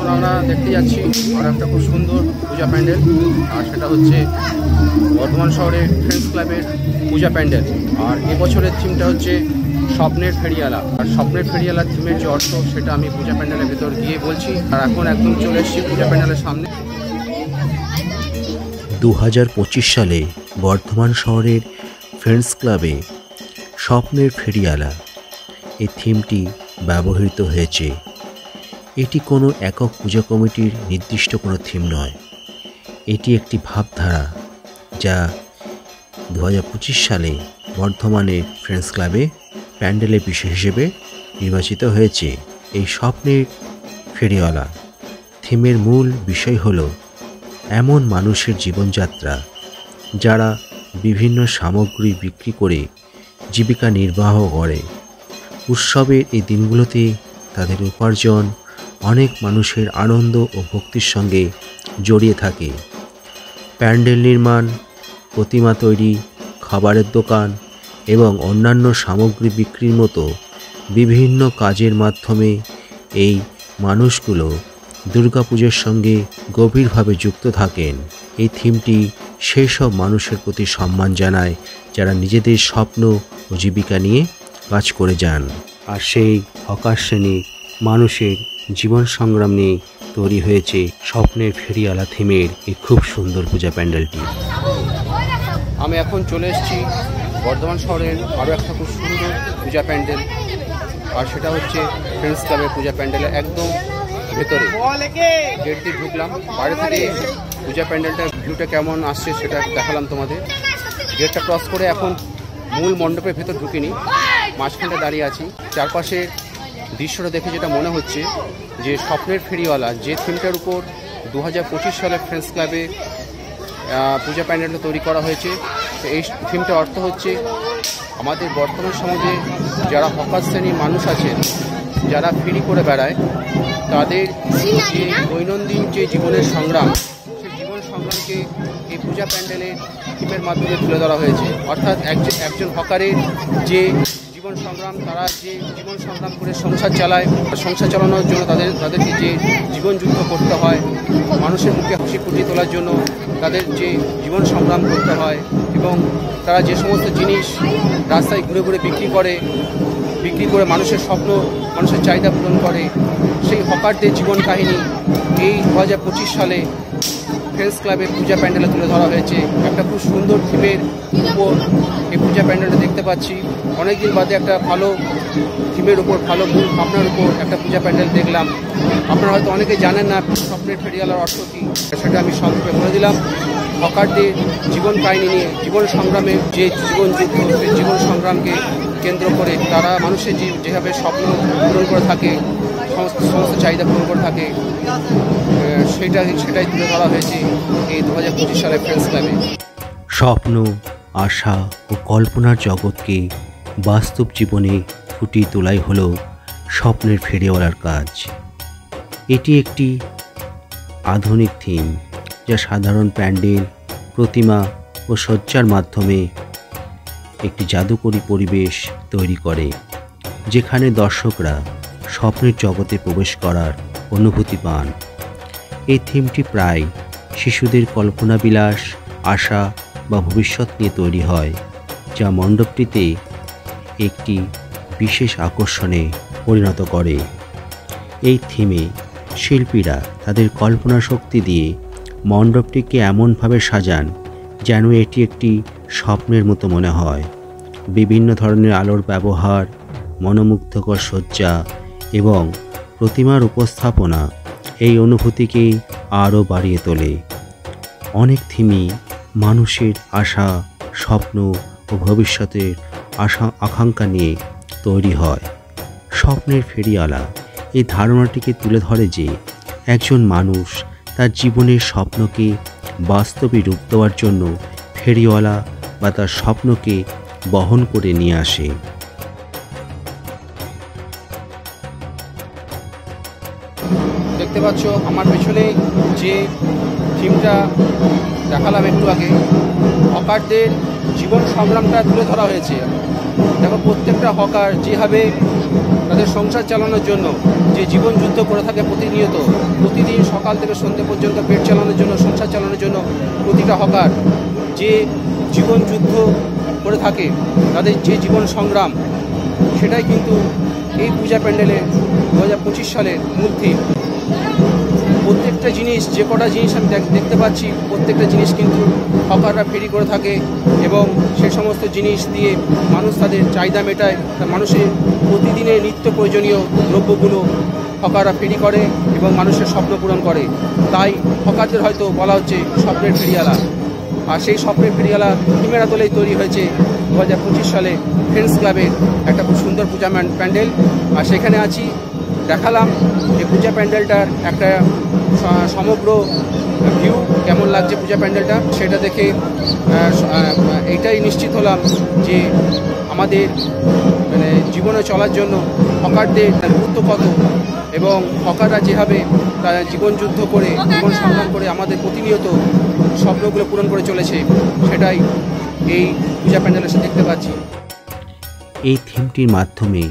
এখন আমরা দেখতে যাচ্ছি আর একটা খুব সুন্দর পূজা প্যান্ডেল, আর সেটা হচ্ছে বর্ধমান শহরের ফ্রেন্ডস ক্লাবের পূজা প্যান্ডেল। আর এবছরের থিমটা হচ্ছে স্বপ্নের ফেরিয়ালা। আর স্বপ্নের ফেরিয়ালার থিমের যে অর্থ সেটা আমি পূজা প্যান্ডেলের ভেতর গিয়ে বলছি। আর এখন একদম চলে এসেছি পূজা প্যান্ডেলের সামনে। 2025 সালে বর্ধমান শহরের ফ্রেন্ডস ক্লাবে স্বপ্নের ফেরিয়ালা এই থিমটি ব্যবহৃত হয়েছে। এটি কোনো একক পূজা কমিটির নির্দিষ্ট কোনো থিম নয়, এটি একটি ভাবধারা যা 2025 সালে বর্ধমানের ফ্রেন্ডস ক্লাবে প্যান্ডেলের বিষয় হিসেবে নির্বাচিত হয়েছে। এই স্বপ্নের ফেরিওয়ালা থিমের মূল বিষয় হলো এমন মানুষের জীবনযাত্রা যারা বিভিন্ন সামগ্রী বিক্রি করে জীবিকা নির্বাহ করে। উৎসবের এই দিনগুলোতে তাদের উপার্জন অনেক মানুষের আনন্দ ও ভক্তির সঙ্গে জড়িয়ে থাকে। প্যান্ডেল নির্মাণ, প্রতিমা তৈরি, খাবারের দোকান এবং অন্যান্য সামগ্রী বিক্রির মতো বিভিন্ন কাজের মাধ্যমে এই মানুষগুলো দুর্গাপুজোর সঙ্গে গভীরভাবে যুক্ত থাকেন। এই থিমটি সেই সব মানুষের প্রতি সম্মান জানায় যারা নিজেদের স্বপ্ন ও জীবিকা নিয়ে কাজ করে যান। আর সেই হকার শ্রেণী মানুষের জীবন সংগ্রাম নিয়ে তৈরি হয়েছে স্বপ্নের ফেরিওয়ালা থিমের এই খুব সুন্দর পূজা প্যান্ডেলটি। আমি এখন চলে এসেছি বর্ধমান শহরের আরও একটা খুব সুন্দর পূজা প্যান্ডেল, আর সেটা হচ্ছে ফ্রেন্ডস ক্লাবের পূজা প্যান্ডেলের একদম ভেতরে। গেট দিয়ে ঢুকলাম, বাইরে থেকে পূজা প্যান্ডেলটার ভিউটা কেমন আসছে সেটা দেখালাম তোমাদের। গেটটা ক্রস করে এখন মূল মণ্ডপের ভেতর ঢুকিনি, মাঝখানটা দাঁড়িয়ে আছি। চারপাশে দৃশ্যটা দেখে যেটা মনে হচ্ছে যে স্বপ্নের ফেরিওয়ালা যে থিমটার উপর 2025 সালে ফ্রেন্ডস ক্লাবে পূজা প্যান্ডেলটা তৈরি করা হয়েছে, তো এই থিমটার অর্থ হচ্ছে আমাদের বর্তমান সমাজে যারা হকার শ্রেণীর মানুষ আছেন, যারা ফেরি করে বেড়ায়, তাদের যে দৈনন্দিন যে জীবনের সংগ্রাম, সেই জীবন সংগ্রামকে এই পূজা প্যান্ডেলের থিমের মাধ্যমে তুলে ধরা হয়েছে। অর্থাৎ একজন হকারের যে জীবন সংগ্রাম, তারা যে জীবন সংগ্রাম করে সংসার চালায়, সংসার চালানোর জন্য তাদেরকে যে জীবন যুদ্ধ করতে হয়, মানুষের মুখে হাসি ফুটিয়ে তোলার জন্য তাদের যে জীবন সংগ্রাম করতে হয়, এবং তারা যে সমস্ত জিনিস রাস্তায় ঘুরে ঘুরে বিক্রি করে মানুষের স্বপ্ন, মানুষের চাহিদা পূরণ করে, সেই হকারদের জীবন কাহিনী এই 2025 সালে ফ্রেন্ডস ক্লাবের পূজা প্যান্ডেলে তুলে ধরা হয়েছে। একটা খুব সুন্দর থিমের উপর এই পূজা প্যান্ডেলটা দেখতে পাচ্ছি। অনেকদিন বাদে একটা ভালো থিমের উপর, ভালো মূল ভাবনার উপর একটা পূজা প্যান্ডেল দেখলাম। আপনারা হয়তো অনেকে জানেন না স্বপ্নের ফেরিওয়ালার অর্থ কী, সেটা আমি সংক্ষেপে বলে দিলাম। হকারদের জীবন কাহিনী নিয়ে, জীবন সংগ্রামের যে জীবনযুদ্ধ, সেই জীবন সংগ্রামকে কেন্দ্র করে তারা মানুষের যেভাবে স্বপ্ন পূরণ করে থাকে, সমস্ত চাহিদা পূরণ করে থাকে, সেটাই তুলে ধরা হয়েছে এই 2025 সালে ফ্রেন্ডস ক্লাবে। স্বপ্ন, আশা ও কল্পনার জগৎকে বাস্তব জীবনে ফুটিয়ে তোলাই হলো স্বপ্নের ফেরিওয়ালার কাজ। এটি একটি আধুনিক থিম যা সাধারণ প্যান্ডেল, প্রতিমা ও সজ্জার মাধ্যমে একটি জাদুকরী পরিবেশ তৈরি করে, যেখানে দর্শকরা স্বপ্নের জগতে প্রবেশ করার অনুভূতি পান। এই থিমটি প্রায় শিশুদের কল্পনাবিলাস, আশা বা ভবিষ্যৎ নিয়ে তৈরি হয়, যা মণ্ডপটিতে একটি বিশেষ আকর্ষণে পরিণত করে। এই থিমে শিল্পীরা তাদের কল্পনা শক্তি দিয়ে মণ্ডপটিকে এমনভাবে সাজান যেন এটি একটি স্বপ্নের মতো মনে হয়। বিভিন্ন ধরনের আলোর ব্যবহার, মনোমুগ্ধকর সজ্জা এবং প্রতিমার উপস্থাপনা এই অনুভূতিকে আরও বাড়িয়ে তোলে। অনেক থিমই মানুষের আশা, স্বপ্ন ও ভবিষ্যতের আকাঙ্ক্ষা নিয়ে তৈরি হয়। স্বপ্নের ফেরিওয়ালা এই ধারণাটিকে তুলে ধরে যে একজন মানুষ তার জীবনের স্বপ্নকে বাস্তবে রূপ দেওয়ার জন্য ফেরিওয়ালা বা তার স্বপ্নকে বহন করে নিয়ে আসে। দেখতে পাচ্ছ আমার পেছনে যে থিমটা দেখালাম একটু আগে, হকারদের জীবন সংগ্রামটা তুলে ধরা হয়েছে। দেখো প্রত্যেকটা হকার যেভাবে তাদের সংসার চালানোর জন্য যে জীবন যুদ্ধ করে থাকে প্রতিদিন সকাল থেকে সন্ধ্যে পর্যন্ত পেট চালানোর জন্য, সংসার চালানোর জন্য প্রতিটা হকার যে জীবন যুদ্ধ করে থাকে, তাদের যে জীবন সংগ্রাম, সেটাই কিন্তু এই পূজা প্যান্ডেলে 2025 সালের মূল থিম। প্রত্যেকটা জিনিস, যে কটা জিনিস আমি দেখতে পাচ্ছি, প্রত্যেকটা জিনিস কিন্তু হকাররা ফেরি করে থাকে এবং সেই সমস্ত জিনিস দিয়ে মানুষ তাদের চাহিদা মেটায়। মানুষের প্রতিদিনের নিত্য প্রয়োজনীয় দ্রব্যগুলো হকাররা ফেরি করে এবং মানুষের স্বপ্ন পূরণ করে। তাই হকারদের হয়তো বলা হচ্ছে স্বপ্নের ফেরিওয়ালা। আর সেই স্বপ্নের ফেরিওয়ালা থিমের আদলেই তৈরি হয়েছে 2025 সালে ফ্রেন্ডস ক্লাবের একটা খুব সুন্দর পূজা প্যান্ডেল। আর সেখানে আছি, দেখালাম যে পূজা প্যান্ডেলটার একটা সমগ্র ভিউ কেমন লাগছে পূজা প্যান্ডেলটা। সেটা দেখে এইটাই নিশ্চিত হলাম যে আমাদের মানে জীবনে চলার জন্য হকারদের গুরুত্ব কত, এবং হকাররা যেভাবে তারা জীবন যুদ্ধ করে, জীবন সংগ্রাম করে আমাদের প্রতিনিয়ত স্বপ্নগুলো পূরণ করে চলেছে, সেটাই এই পূজা প্যান্ডেলে এসে দেখতে পাচ্ছি। এই থিমটির মাধ্যমে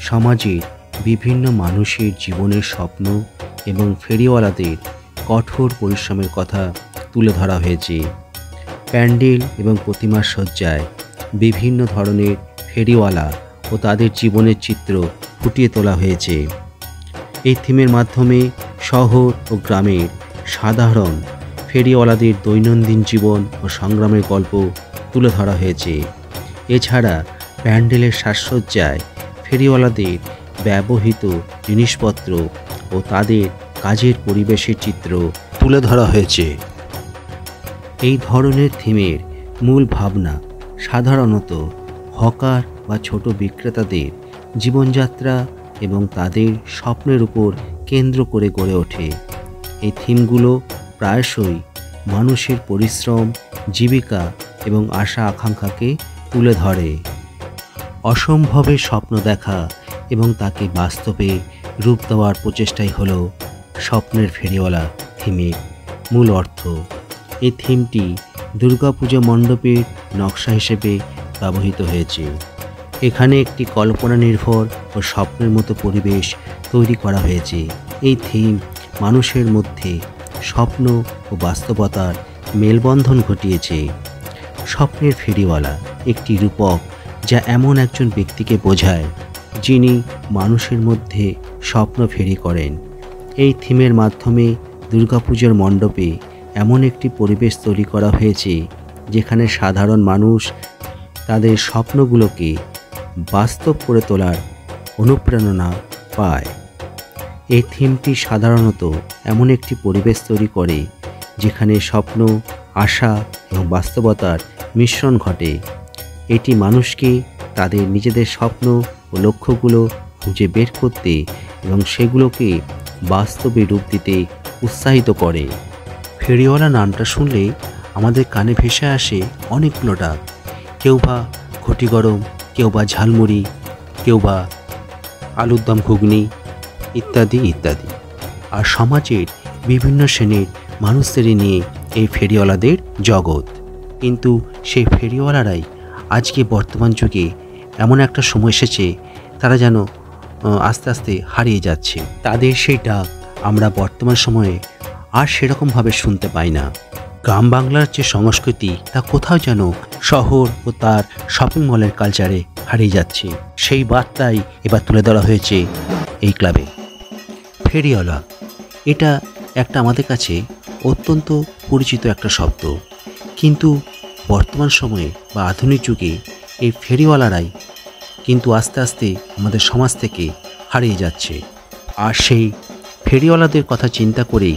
সমাজের বিভিন্ন মানুষের জীবনের স্বপ্ন এবং ফেরিওয়ালাদের কঠোর পরিশ্রমের কথা তুলে ধরা হয়েছে। প্যান্ডেল এবং প্রতিমার সজ্জায় বিভিন্ন ধরনের ফেরিওয়ালা ও তাদের জীবনের চিত্র ফুটিয়ে তোলা হয়েছে। এই থিমের মাধ্যমে শহর ও গ্রামের সাধারণ ফেরিওয়ালাদের দৈনন্দিন জীবন ও সংগ্রামের গল্প তুলে ধরা হয়েছে। এছাড়া প্যান্ডেলের সাজসজ্জায় ফেরিওয়ালাদের ব্যবহৃত জিনিসপত্র ও তাদের কাজের পরিবেশের চিত্র তুলে ধরা হয়েছে। এই ধরনের থিমের মূল ভাবনা সাধারণত হকার বা ছোট বিক্রেতাদের জীবনযাত্রা এবং তাদের স্বপ্নের উপর কেন্দ্র করে গড়ে ওঠে। এই থিমগুলো প্রায়শই মানুষের পরিশ্রম, জীবিকা এবং আশা আকাঙ্ক্ষাকে তুলে ধরে। অসম্ভবের স্বপ্ন দেখা এবং তাকে বাস্তবে রূপ দেওয়ার প্রচেষ্টাই হলো স্বপ্নের ফেরিওয়ালা থিমের মূল অর্থ। এই থিমটি দুর্গাপূজা মণ্ডপের নকশা হিসেবে ব্যবহৃত হয়েছে। এখানে একটি কল্পনা নির্ভর ও স্বপ্নের মতো পরিবেশ তৈরি করা হয়েছে। এই থিম মানুষের মধ্যে স্বপ্ন ও বাস্তবতার মেলবন্ধন ঘটিয়েছে। স্বপ্নের ফেরিওয়ালা একটি রূপক যা এমন একজন ব্যক্তিকে বোঝায় যিনি মানুষের মধ্যে স্বপ্ন ফেরি করেন। এই থিমের মাধ্যমে দুর্গাপূজার মণ্ডপে এমন একটি পরিবেশ তৈরি করা হয়েছে যেখানে সাধারণ মানুষ তাদের স্বপ্নগুলোকে বাস্তব করে তোলার অনুপ্রেরণা পায়। এই থিমটি সাধারণত এমন একটি পরিবেশ তৈরি করে যেখানে স্বপ্ন, আশা এবং বাস্তবতার মিশ্রণ ঘটে। এটি মানুষকে তাদের নিজেদের স্বপ্ন ও লক্ষ্যগুলো খুঁজে বের করতে এবং সেগুলোকে বাস্তবে রূপ দিতে উৎসাহিত করে। ফেরিওয়ালা নামটা শুনলে আমাদের কানে ভেসে আসে অনেকগুলো ডাক। কেউ বা ঘটি গরম, কেউ বা ঝালমুড়ি, কেউ বা আলুর দম ঘুগনি ইত্যাদি ইত্যাদি। আর সমাজের বিভিন্ন শ্রেণীর মানুষদের নিয়ে এই ফেরিওয়ালাদের জগৎ। কিন্তু সেই ফেরিওয়ালারাই আজকে বর্তমান যুগে এমন একটা সময় এসেছে তারা যেন আস্তে আস্তে হারিয়ে যাচ্ছে। তাদের সেই ডাক আমরা বর্তমান সময়ে আর সেরকমভাবে শুনতে পাই না। গ্রাম বাংলার যে সংস্কৃতি তা কোথাও যেন শহর ও তার শপিং মলের কালচারে হারিয়ে যাচ্ছে। সেই বার্তাই এবার তুলে ধরা হয়েছে এই ক্লাবে। ফেরিওয়ালা এটা একটা আমাদের কাছে অত্যন্ত পরিচিত একটা শব্দ, কিন্তু বর্তমান সময়ে বা আধুনিক যুগে এই ফেরিওয়ালারাই কিন্তু আস্তে আস্তে আমাদের সমাজ থেকে হারিয়ে যাচ্ছে। আর সেই ফেরিওয়ালাদের কথা চিন্তা করেই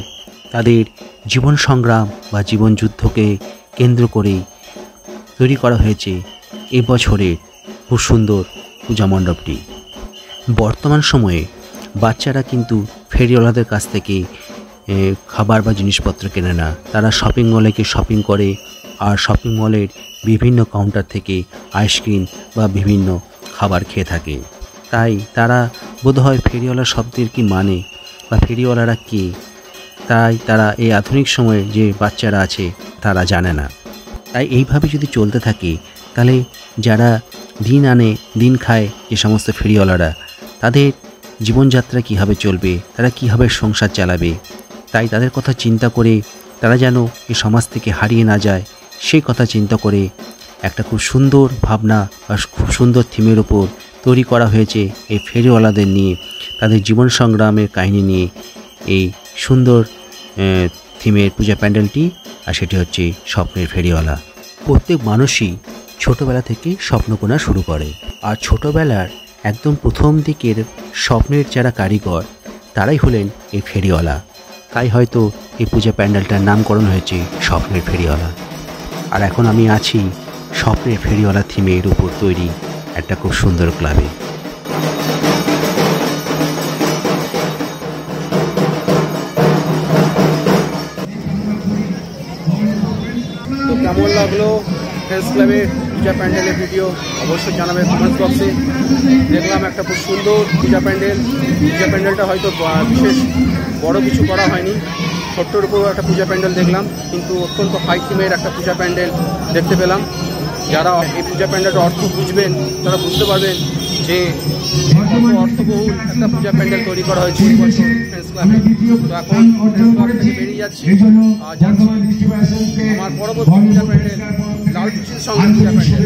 তাদের জীবন সংগ্রাম বা জীবন যুদ্ধকে কেন্দ্র করেই তৈরি করা হয়েছে এবছরের খুব সুন্দর পূজা মণ্ডপটি। বর্তমান সময়ে বাচ্চারা কিন্তু ফেরিওয়ালাদের কাছ থেকে খাবার বা জিনিসপত্র কেনে না, তারা শপিং মলে গিয়ে শপিং করে আর শপিং মলের বিভিন্ন কাউন্টার থেকে আইসক্রিম বা বিভিন্ন খাবার খেয়ে থাকে। তাই তারা বোধহয় ফেরিওয়ালা শব্দের কি মানে বা ফেরিওয়ালারা কে, তাই তারা এই আধুনিক সময়ে যে বাচ্চারা আছে তারা জানে না। তাই এইভাবে যদি চলতে থাকে তাহলে যারা দিন আনে দিন খায় যে সমস্ত ফেরিওয়ালারা তাদের জীবনযাত্রা কীভাবে চলবে, তারা কীভাবে সংসার চালাবে। তাই তাদের কথা চিন্তা করে তারা যেন এই সমাজ থেকে হারিয়ে না যায়, সেই কথা চিন্তা করে একটা খুব সুন্দর ভাবনা বা খুব সুন্দর থিমের ওপর তৈরি করা হয়েছে এই ফেরিওয়ালাদের নিয়ে, তাদের জীবন সংগ্রামের কাহিনী নিয়ে এই সুন্দর থিমের পূজা প্যান্ডেলটি। আর সেটি হচ্ছে স্বপ্নের ফেরিওয়ালা। প্রত্যেক মানুষই ছোটোবেলা থেকে স্বপ্ন গোনা শুরু করে, আর ছোটোবেলার একদম প্রথম দিকের স্বপ্নের যারা কারিগর তারাই হলেন এই ফেরিওয়ালা। তাই হয়তো এই পূজা প্যান্ডেলটার নামকরণ হয়েছে স্বপ্নের ফেরিওয়ালা। আর এখন আমি আছি স্বপ্নের ফেরিওয়ালা থিমের উপর তৈরি একটা খুব সুন্দর ক্লাবে। তো কেমন লাগলো ফ্রেন্ডস ক্লাবের পূজা প্যান্ডেলের ভিডিও অবশ্যই জানাবে কমেন্টস বক্সে। দেখলাম একটা খুব সুন্দর পূজা প্যান্ডেল। পূজা প্যান্ডেলটা হয়তো বিশেষ বড় কিছু করা হয়নি, ছোট্টর উপর একটা পূজা প্যান্ডেল দেখলাম, কিন্তু অত্যন্ত হাই থিমের একটা পূজা প্যান্ডেল দেখতে পেলাম। যারা এই পূজা প্যান্ডেলটার অর্থ বুঝবেন তারা বুঝতে পারবেন যে কত অর্থবহুল একটা পূজা প্যান্ডেল তৈরি করা হয়েছে এই বছর ফ্রেন্ডস ক্লাবে। তো এখন ফ্রেন্ডস ক্লাব থেকে বেরিয়ে যাচ্ছি, আমার পরবর্তী পূজা প্যান্ডেল লাল টুসির সঙ্গে পূজা প্যান্ডেল।